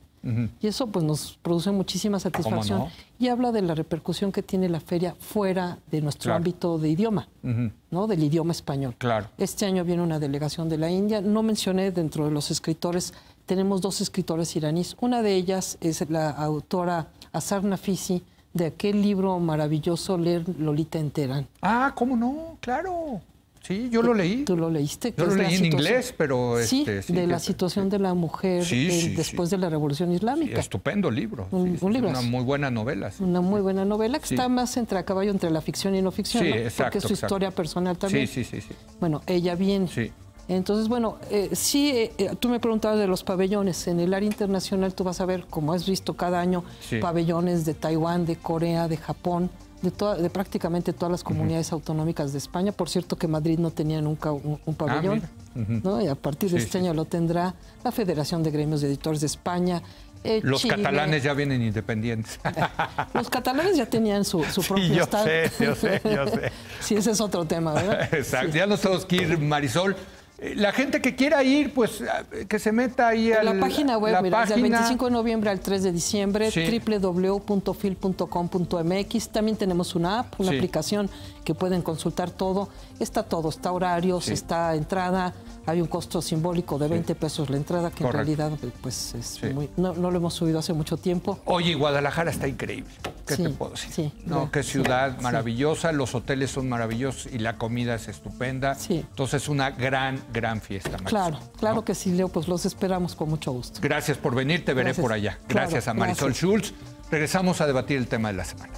Y eso pues nos produce muchísima satisfacción y habla de la repercusión que tiene la feria fuera de nuestro ámbito de idioma, ¿no?, del idioma español. Este año viene una delegación de la India. No mencioné dentro de los escritores, tenemos 2 escritores iraníes. Una de ellas es la autora Azar Nafisi, de aquel libro maravilloso, Leer Lolita en Teherán. Ah, ¿cómo no? Claro. Sí, yo lo leí. ¿Tú lo leíste? Yo lo leí en inglés, pero... de la situación de la mujer después de la Revolución Islámica. Estupendo libro. Un libro. Una muy buena novela. Una muy buena novela que está más a caballo entre la ficción y no ficción, ¿no? Porque es su historia personal también. Sí. Bueno, ella viene. Entonces, bueno, tú me preguntabas de los pabellones. En el área internacional tú vas a ver, como has visto cada año, pabellones de Taiwán, de Corea, de Japón, de prácticamente todas las comunidades autonómicas de España. Por cierto que Madrid no tenía nunca un pabellón, ¿no? Y a partir de este año lo tendrá la Federación de Gremios de Editores de España. Los Chile. catalanes ya vienen independientes. Los catalanes ya tenían su propio estado. Yo sé. Sí, ese es otro tema, ¿verdad? Exacto. Ya nos tenemos que ir, Marisol. La gente que quiera ir, pues que se meta ahí a la página web, mira, del 25 de noviembre al 3 de diciembre, sí. www.fil.com.mx. También tenemos una app, una aplicación que pueden consultar todo. Está horarios, está entrada. Hay un costo simbólico de 20 pesos la entrada, que en realidad pues es no lo hemos subido hace mucho tiempo. Oye, Guadalajara está increíble. ¿Qué te puedo decir? Sí, no, qué ciudad maravillosa, los hoteles son maravillosos y la comida es estupenda. Sí. Entonces, una gran fiesta, Marisol. Claro que sí, Leo, pues los esperamos con mucho gusto. Gracias por venir, te veré por allá. Gracias a Marisol Schulz. Regresamos a debatir el tema de la semana.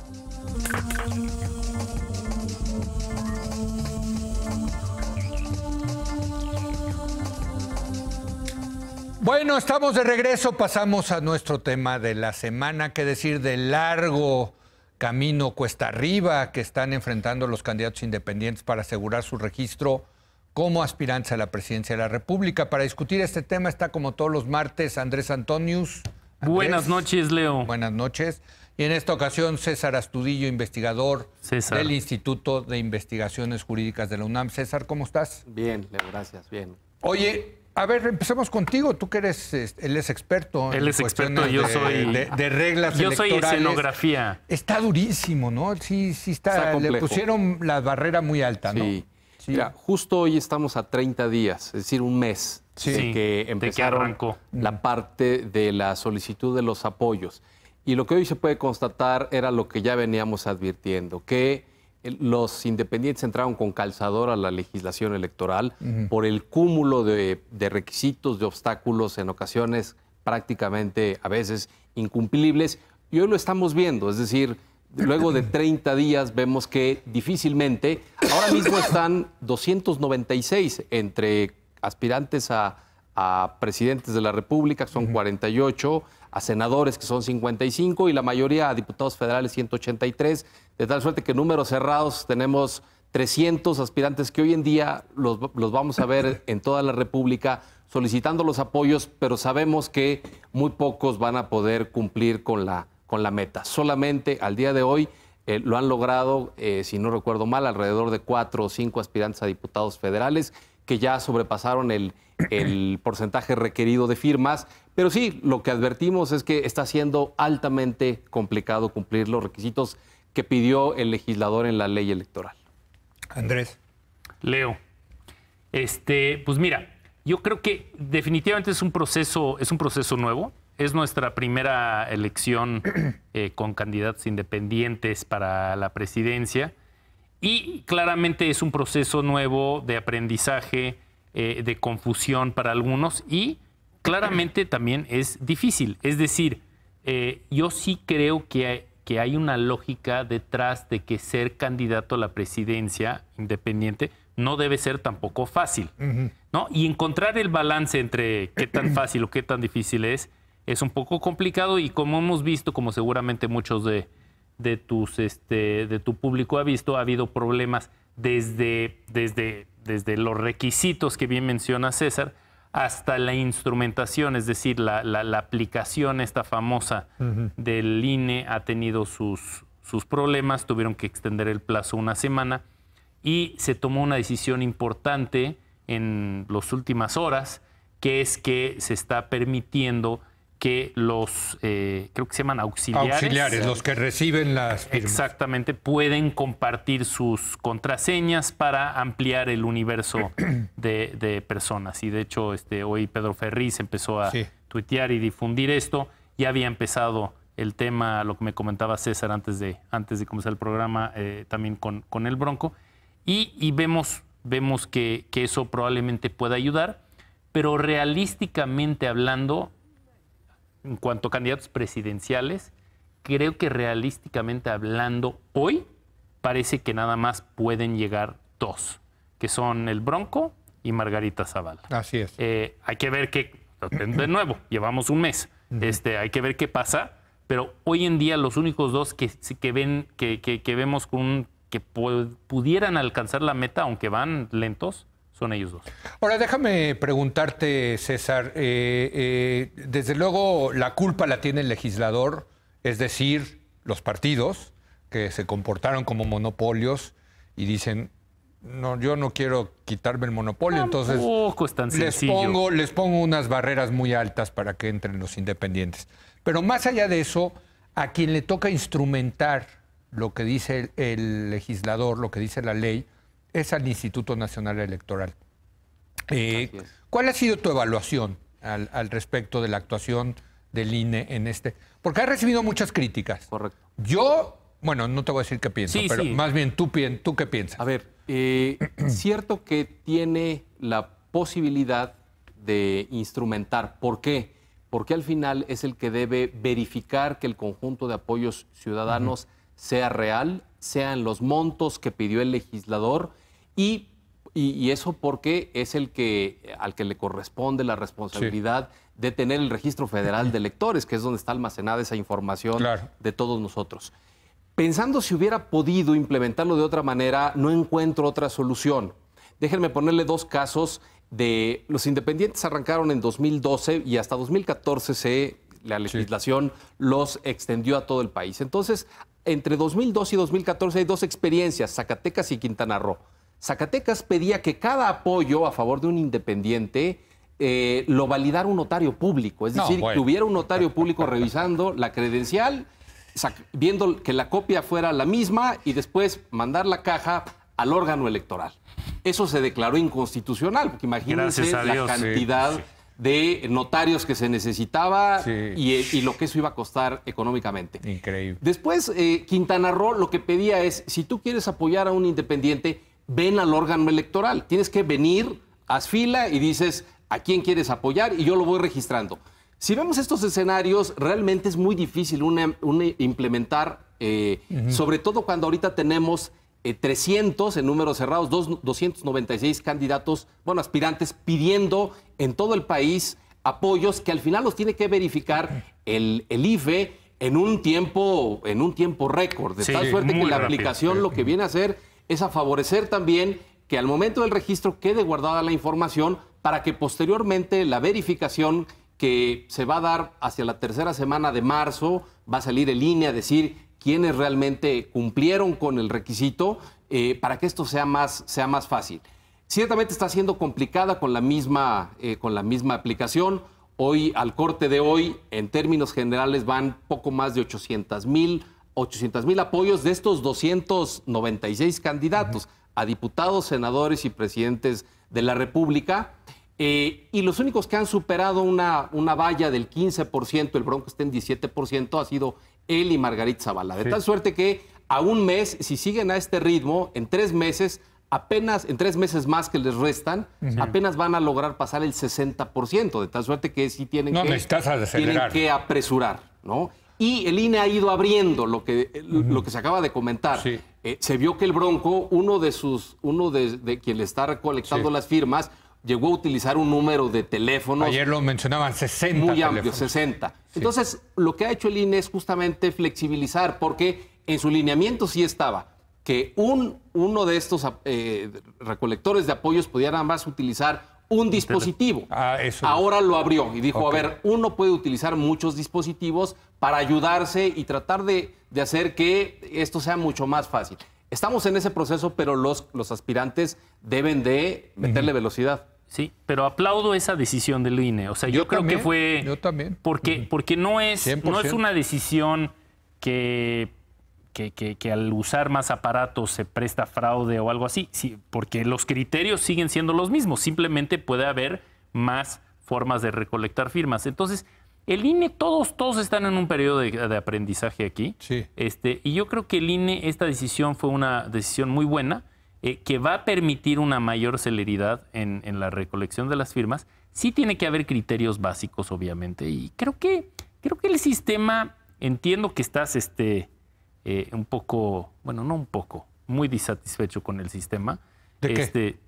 Bueno, estamos de regreso, pasamos a nuestro tema de la semana, qué decir del largo camino cuesta arriba que están enfrentando los candidatos independientes para asegurar su registro como aspirantes a la presidencia de la República. Para discutir este tema está como todos los martes Andrés Antonius. Andrés, buenas noches, Leo. Buenas noches. Y en esta ocasión César Astudillo, investigador del Instituto de Investigaciones Jurídicas de la UNAM. César, ¿cómo estás? Bien, Leo, gracias, bien. Oye, a ver, empecemos contigo. Tú que eres, él es experto. Él es experto, yo soy... De reglas electorales. Yo soy escenografía. Está durísimo, ¿no? Sí está le pusieron la barrera muy alta, ¿no? Sí. Mira, justo hoy estamos a 30 días, es decir, un mes de que empezaron la parte de la solicitud de los apoyos. Y lo que hoy se puede constatar era lo que ya veníamos advirtiendo, que los independientes entraron con calzador a la legislación electoral por el cúmulo de requisitos, de obstáculos, en ocasiones prácticamente a veces incumplibles. Y hoy lo estamos viendo, es decir, luego de 30 días vemos que difícilmente, ahora mismo están 296 entre aspirantes a presidentes de la República, que son 48, a senadores, que son 55, y la mayoría a diputados federales, 183, de tal suerte que en números cerrados tenemos 300 aspirantes que hoy en día los vamos a ver en toda la República solicitando los apoyos, pero sabemos que muy pocos van a poder cumplir con la meta. Solamente al día de hoy lo han logrado, si no recuerdo mal, alrededor de 4 o 5 aspirantes a diputados federales que ya sobrepasaron el porcentaje requerido de firmas. Pero sí, lo que advertimos es que está siendo altamente complicado cumplir los requisitos que pidió el legislador en la ley electoral. Andrés. Leo, pues mira, yo creo que definitivamente es un proceso nuevo. Es nuestra primera elección con candidatos independientes para la presidencia y claramente es un proceso nuevo de aprendizaje, de confusión para algunos y claramente también es difícil. Es decir, yo sí creo que hay una lógica detrás de que ser candidato a la presidencia independiente no debe ser tampoco fácil, ¿no? Y encontrar el balance entre qué tan fácil o qué tan difícil es un poco complicado y como hemos visto, como seguramente muchos de tu público ha visto, ha habido problemas desde los requisitos que bien menciona César hasta la instrumentación, es decir, la aplicación esta famosa del INE ha tenido sus problemas, tuvieron que extender el plazo una semana y se tomó una decisión importante en las últimas horas, que es que se está permitiendo que los, creo que se llaman auxiliares. Los que reciben las firmas. Exactamente, pueden compartir sus contraseñas para ampliar el universo de personas. Y de hecho, hoy Pedro Ferriz empezó a tuitear y difundir esto. Ya había empezado el tema, lo que me comentaba César antes de comenzar el programa, también con el Bronco. Y vemos que eso probablemente pueda ayudar, pero realísticamente hablando, en cuanto a candidatos presidenciales, creo que realísticamente hablando, hoy parece que nada más pueden llegar 2, que son el Bronco y Margarita Zavala. Así es. Hay que ver de nuevo, llevamos un mes. Hay que ver qué pasa, pero hoy en día los únicos dos que vemos que pudieran alcanzar la meta, aunque van lentos, son ellos dos. Ahora, déjame preguntarte, César, desde luego la culpa la tiene el legislador, es decir, los partidos que se comportaron como monopolios y dicen, no, yo no quiero quitarme el monopolio, entonces es tan sencillo. les pongo unas barreras muy altas para que entren los independientes. Pero más allá de eso, a quien le toca instrumentar lo que dice el legislador, lo que dice la ley, es al Instituto Nacional Electoral. ¿Cuál ha sido tu evaluación al respecto de la actuación del INE en este? Porque ha recibido muchas críticas. Correcto. Yo, bueno, no te voy a decir qué pienso, pero más bien tú qué piensas. A ver, cierto que tiene la posibilidad de instrumentar. ¿Por qué? Porque al final es el que debe verificar que el conjunto de apoyos ciudadanos sea real, sean los montos que pidió el legislador y eso porque es al que le corresponde la responsabilidad de tener el Registro Federal de Electores, que es donde está almacenada esa información de todos nosotros. Pensando si hubiera podido implementarlo de otra manera, no encuentro otra solución. Déjenme ponerle dos casos. Los independientes arrancaron en 2012 y hasta 2014 la legislación los extendió a todo el país. Entonces, entre 2012 y 2014 hay dos experiencias, Zacatecas y Quintana Roo. Zacatecas pedía que cada apoyo a favor de un independiente lo validara un notario público, es decir, que hubiera un notario público revisando la credencial, viendo que la copia fuera la misma y después mandar la caja al órgano electoral. Eso se declaró inconstitucional, porque imagínense la cantidad de notarios que se necesitaba y lo que eso iba a costar económicamente. Increíble. Después, Quintana Roo lo que pedía es, si tú quieres apoyar a un independiente, ven al órgano electoral. Tienes que venir, haz fila y dices a quién quieres apoyar y yo lo voy registrando. Si vemos estos escenarios, realmente es muy difícil implementar, sobre todo cuando ahorita tenemos 300 en números cerrados, 296 candidatos, aspirantes pidiendo en todo el país apoyos que al final los tiene que verificar el IFE en un tiempo récord, de tal suerte que la aplicación lo que viene a hacer es a favorecer también que al momento del registro quede guardada la información para que posteriormente la verificación que se va a dar hacia la tercera semana de marzo, va a salir el INE a decir quiénes realmente cumplieron con el requisito para que esto sea más fácil. Ciertamente está siendo complicada con la misma aplicación. Hoy, al corte de hoy, en términos generales, van poco más de 800,000 apoyos de estos 296 candidatos a diputados, senadores y presidentes de la República. Y los únicos que han superado una valla del 15%, el Bronco está en 17%, ha sido él y Margarita Zavala. De tal suerte que a un mes, si siguen a este ritmo, en 3 meses, en 3 meses más que les restan, apenas van a lograr pasar el 60%. De tal suerte que sí tienen que apresurar, ¿no? Y el INE ha ido abriendo lo que se acaba de comentar. Se vio que el Bronco, uno de quien le está recolectando las firmas, llegó a utilizar un número de teléfonos. Ayer lo mencionaban, 60 muy amplio, 60. Entonces, lo que ha hecho el INE es justamente flexibilizar, porque en su lineamiento sí estaba que uno de estos recolectores de apoyos pudiera nada más utilizar un dispositivo. Ahora lo abrió y dijo, a ver, uno puede utilizar muchos dispositivos para ayudarse y tratar de hacer que esto sea mucho más fácil. Estamos en ese proceso, pero los aspirantes deben de meterle velocidad. Sí, pero aplaudo esa decisión del INE. O sea, yo creo que fue... Yo también. Porque no es una decisión que al usar más aparatos se presta fraude o algo así. Sí, porque los criterios siguen siendo los mismos. Simplemente puede haber más formas de recolectar firmas. Entonces, el INE, todos están en un periodo de aprendizaje aquí. Sí. Y yo creo que el INE, esta decisión fue una decisión muy buena, que va a permitir una mayor celeridad en la recolección de las firmas. Sí tiene que haber criterios básicos, obviamente. Y creo que el sistema, entiendo que estás un poco, bueno, no un poco, muy disatisfecho con el sistema. ¿De qué?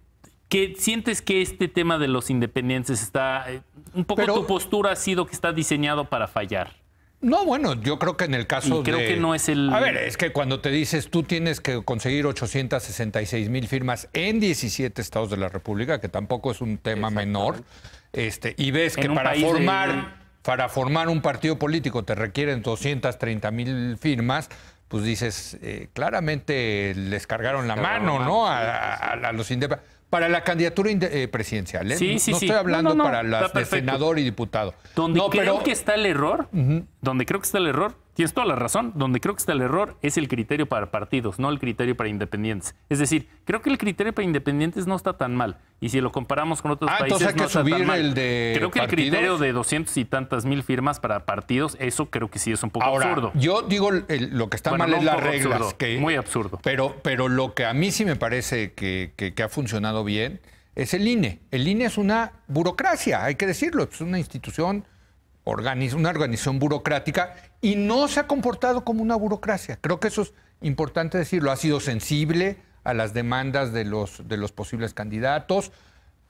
Que sientes que este tema de los independientes está, un poco tu postura ha sido que está diseñado para fallar. No, bueno, yo creo que en el caso creo que no es el... A ver, es que cuando te dices tú tienes que conseguir 866,000 firmas en 17 estados de la República, que tampoco es un tema menor, y ves que para formar un partido político te requieren 230,000 firmas, pues dices, claramente les cargaron la mano, ¿no? A los independientes. Para la candidatura presidencial, ¿eh? Sí, no estoy hablando para las de senador y diputado. Donde creo que está el error, tienes toda la razón, donde creo que está el error es el criterio para partidos, no el criterio para independientes. Es decir, creo que el criterio para independientes no está tan mal. Y si lo comparamos con otros países, entonces hay que no está subir tan mal. El de creo que partidos. el criterio de 200 y tantas mil firmas para partidos, eso creo que sí es un poco absurdo. Yo digo, lo que está mal es las reglas. Absurdo, muy absurdo. Pero lo que a mí sí me parece que ha funcionado bien es el INE. El INE es una burocracia, hay que decirlo. Es una institución, una organización burocrática y no se ha comportado como una burocracia. Creo que eso es importante decirlo. Ha sido sensible a las demandas de los posibles candidatos.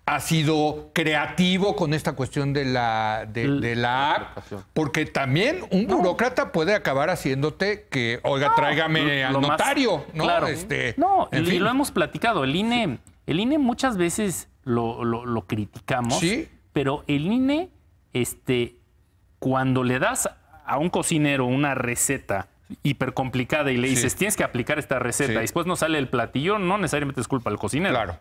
Ha sido creativo con esta cuestión de la app, porque también un burócrata puede acabar haciéndote que, oiga, tráigame al notario, ¿no? Claro. Y lo hemos platicado. El INE muchas veces lo criticamos, ¿sí? Pero el INE, cuando le das a un cocinero una receta hipercomplicada y le dices, tienes que aplicar esta receta, y después no sale el platillo, no necesariamente es culpa del cocinero. Claro.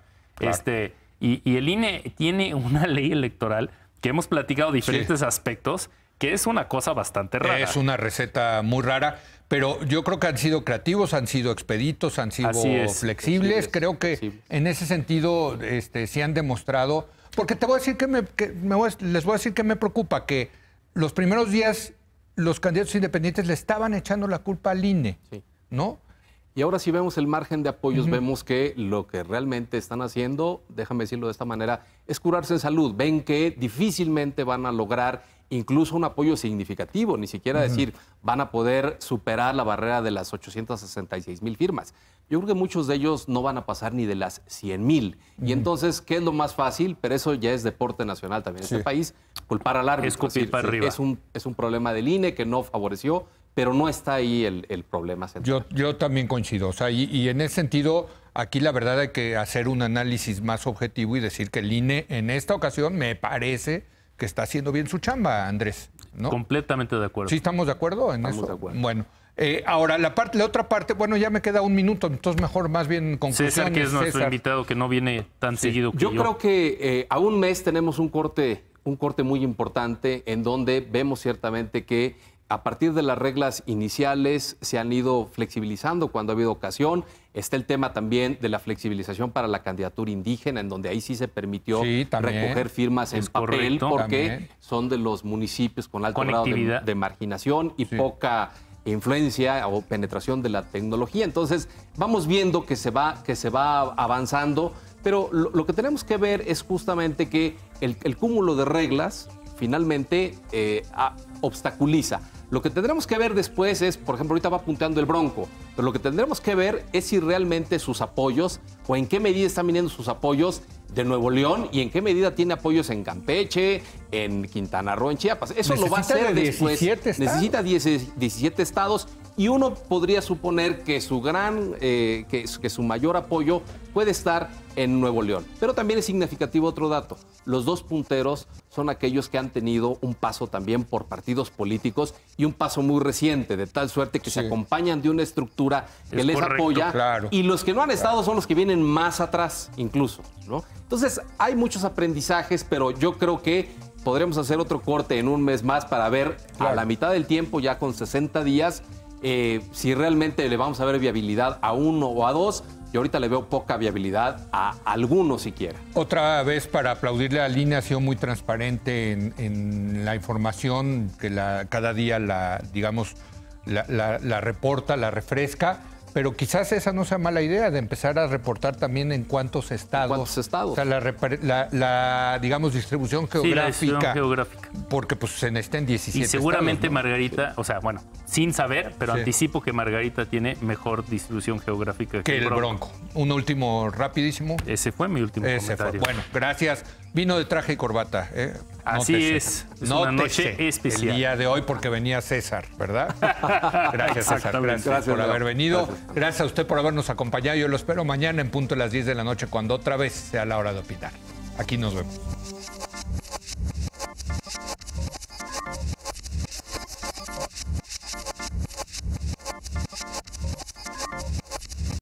Y el INE tiene una ley electoral que hemos platicado diferentes aspectos, que es una cosa bastante rara. Es una receta muy rara, pero yo creo que han sido creativos, han sido expeditos, han sido flexibles. Creo que en ese sentido sí han demostrado... Porque te voy a decir les voy a decir que me preocupa, que los primeros días los candidatos independientes le estaban echando la culpa al INE, ¿no? Y ahora si vemos el margen de apoyos, vemos que lo que realmente están haciendo, déjame decirlo de esta manera, es curarse en salud. Ven que difícilmente van a lograr incluso un apoyo significativo, ni siquiera decir van a poder superar la barrera de las 866,000 firmas. Yo creo que muchos de ellos no van a pasar ni de las 100,000. Y entonces, ¿qué es lo más fácil? Pero eso ya es deporte nacional también en este país, culpar al árbitro. Escupir para arriba. Es un problema del INE que no favoreció, pero no está ahí el problema central. Yo también coincido. O sea, y en ese sentido, aquí la verdad hay que hacer un análisis más objetivo y decir que el INE en esta ocasión me parece que está haciendo bien su chamba, Andrés, ¿no? Completamente de acuerdo. ¿Sí estamos de acuerdo en eso? Estamos de acuerdo. Bueno, ahora la otra parte, bueno, ya me queda un minuto, entonces mejor más bien conclusiones. César, que es nuestro invitado, que no viene tan seguido que yo. Yo creo que a un mes tenemos un corte muy importante en donde vemos ciertamente que a partir de las reglas iniciales se han ido flexibilizando cuando ha habido ocasión. Está el tema también de la flexibilización para la candidatura indígena, en donde ahí sí se permitió recoger firmas en papel, porque son de los municipios con alto grado de marginación y poca influencia o penetración de la tecnología. Entonces, vamos viendo que se va avanzando, pero lo que tenemos que ver es justamente que el cúmulo de reglas finalmente obstaculiza. Lo que tendremos que ver después es, por ejemplo, ahorita va apuntando el Bronco, pero lo que tendremos que ver es si realmente sus apoyos o en qué medida están viniendo sus apoyos de Nuevo León y en qué medida tiene apoyos en Campeche, en Quintana Roo, en Chiapas. Eso lo va a hacer después. Necesita 17 estados y uno podría suponer que su mayor apoyo puede estar en Nuevo León. Pero también es significativo otro dato. Los dos punteros son aquellos que han tenido un paso también por partidos políticos y un paso muy reciente, de tal suerte que se acompañan de una estructura que les apoya. Y los que no han estado son los que vienen más atrás, incluso, ¿no? Entonces, hay muchos aprendizajes, pero yo creo que podremos hacer otro corte en un mes más para ver a la mitad del tiempo, ya con 60 días, si realmente le vamos a ver viabilidad a uno o a dos. Yo ahorita le veo poca viabilidad a alguno siquiera. Otra vez, para aplaudirle a Línea, ha sido muy transparente en la información que cada día la reporta, la refresca. pero quizás esa no sea mala idea de empezar a reportar también en cuántos estados. ¿Cuántos estados? O sea, la digamos, distribución geográfica. Sí, la distribución geográfica. Porque pues se necesitan 17 Y seguramente estados, ¿no? Margarita, o sea, bueno, sin saber, pero anticipo que Margarita tiene mejor distribución geográfica que el Bronco. Un último rapidísimo. Ese fue mi último comentario. Bueno, gracias. Vino de traje y corbata. Así es. Es una noche especial. El día de hoy porque venía César, ¿verdad? Gracias, César. Gracias por haber venido. Gracias a usted por habernos acompañado. Yo lo espero mañana en punto de las 10 de la noche cuando otra vez sea la hora de opinar. Aquí nos vemos.